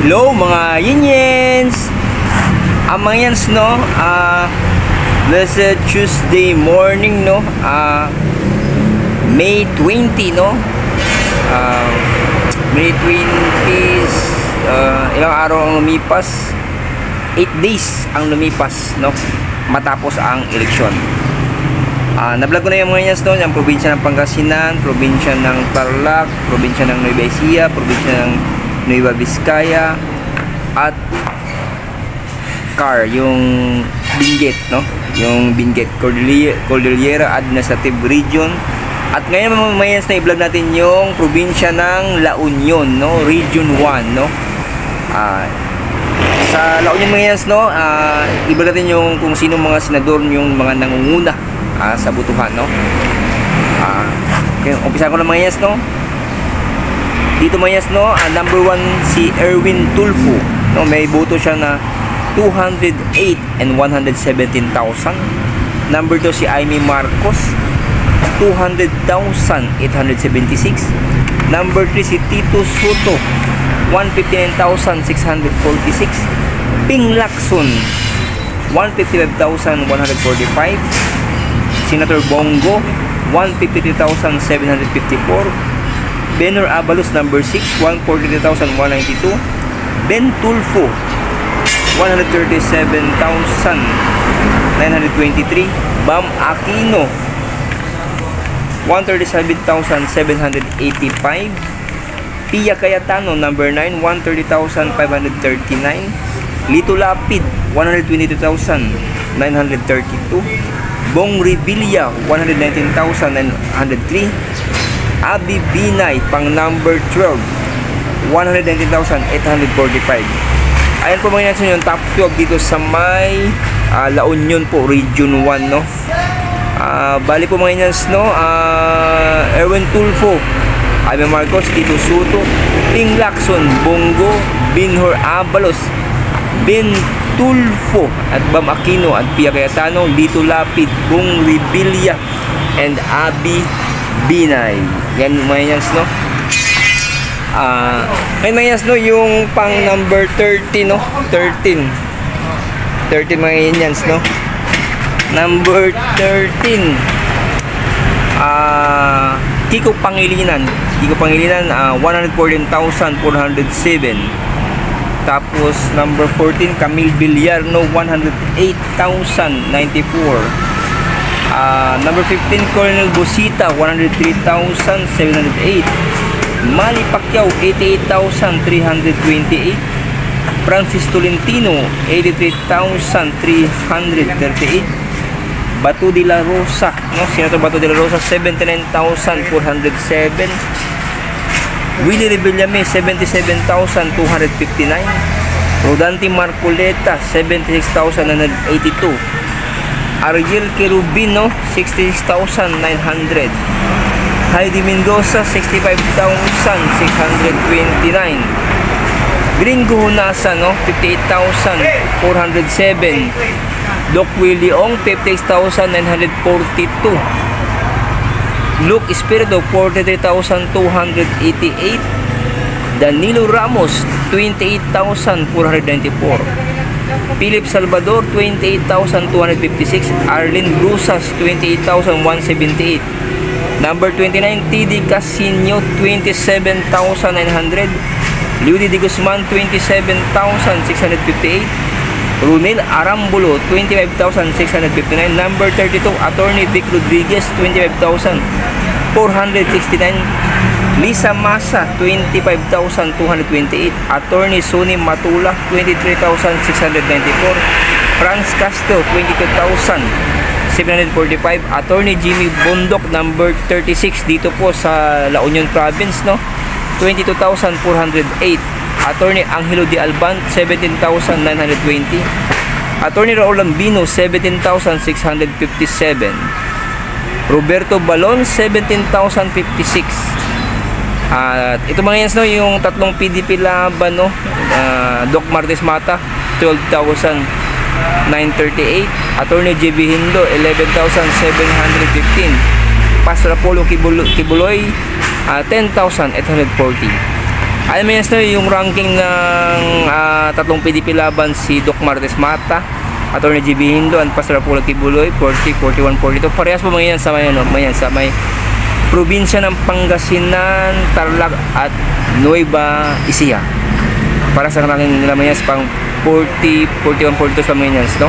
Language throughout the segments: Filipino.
Hello mga Yinyens! Mga Yens, no? Blessed Tuesday morning, no? May 20, no? May 20, ilang araw ang lumipas? 8 days ang lumipas, no? Matapos ang eleksyon. Nablog ko na yung mga Yens, no? Yung probinsya ng Pangasinan, probinsya ng Tarlac, probinsya ng Nueva Ecija, probinsya ng Nueva Vizcaya, at yung Benguet, no? Yung Benguet, Cordillera Administrative Region. At ngayon mga na i-vlog natin yung probinsya ng La Union, no? Region 1, no? Sa La Union mga no? I-vlog natin yung kung sino mga senador yung mga nangunguna sa butuhan, no? Okay, umpisa ko na mga no? Dito mga no, number 1 si Erwin Tulfo, no? May boto siya na 208 and 117,000. Number 2 si Amy Marcos, 200,876. Number 3 si Tito Soto, 159,646. Ping Lacson, 155,145. Senator Bongo, 153,754. Benor Abalos number 6, 143,192. Ben Tulfo, 137,923. Bam Aquino, 137,785. Pia Cayetano number 9, 130,539. Lito Lapid, 122,932. Bong Revilla, 119,903. Abby Binay pang number 12, 119,845. Ayan po mga Yanson yung top 12 dito sa may La Union po, Region 1, no? Bali po mga Yanson, no? Erwin Tulfo, Amy Marcos, Tito Soto, Ping Lacson, Bongo, Benhur Abalos, Ben Tulfo, at Bam Aquino, at Pia Cayetano, Lito Lapid, Bong Revilla, and Abby Binay. Yan mga Yans, no? May mga Yans, no? Yung pang number 30, no? 13 mga Yans, no? Number 13, Kiko Pangilinan, 114,407. Tapos number 14, Camille Villar, no? 108,094. Number 15, Colonel Bosita, 103,708. Manny Pacquiao, 88,328. Francis Tolentino, 83,338. Bato de la Rosa, no? Senator Bato de la Rosa, 79,407. Willie Revillame, 77,259. Rodante Marcoleta, 76,982. Ariel Querubino, 66,900. Heidi Mendoza, 65,629. Gringo Hunasa, no? 58,407. Doc Willie Ong, 56,942. Luke Espiritu, 43,288. Danilo Ramos, 28,494. Philip Salvador, 28,256. Arlene Brusas, 28,178. Number 29, TD Casino, 27,900. Ludy de Guzman, 27,658. Runel Arambulo, 25,659. Number 32, Attorney Vic Rodriguez, 25,469. Lisa Masa, 25,228. Attorney Sonny Matula, 23,694. Franz Castro, 22,745. Attorney Jimmy Bondok, number 36, dito po sa La Union Province, no? 22,408. Attorney Angelo de Alban, 17,920. Attorney Raul Lambino, 17,657. Roberto Balon, 17,056. At ito mga Yans, no, yung tatlong PDP laban, no? Doc Martes Mata, 12,938. Attorney JB Hindo, 11,715. Pastor Apollo Kibuloy, 10,840. Alam mo yan, yung ranking ng tatlong PDP laban, si Doc Martes Mata, Atty. GB Hindo, and Pastor Apollo Tibuloy, 40, 41, 42. Parehas po mga yan sa may, sa may probinsya ng Pangasinan, Tarlac at Nueva Ecija. Para sa ranking nila mga yan, pang 40, 41, 42 sa mga yan, no?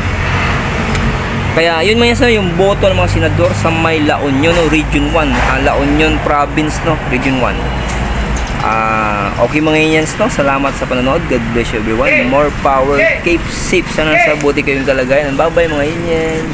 Kaya yun mga yan, yung boto ng mga senador sa may La Union, Region 1, La Union Province, no? Region 1. Okay mga Indians, no? Salamat sa panonood. God bless you everyone. More power. Keep safe. Sana sa buti kayong kalagayan. Bye bye mga Indians.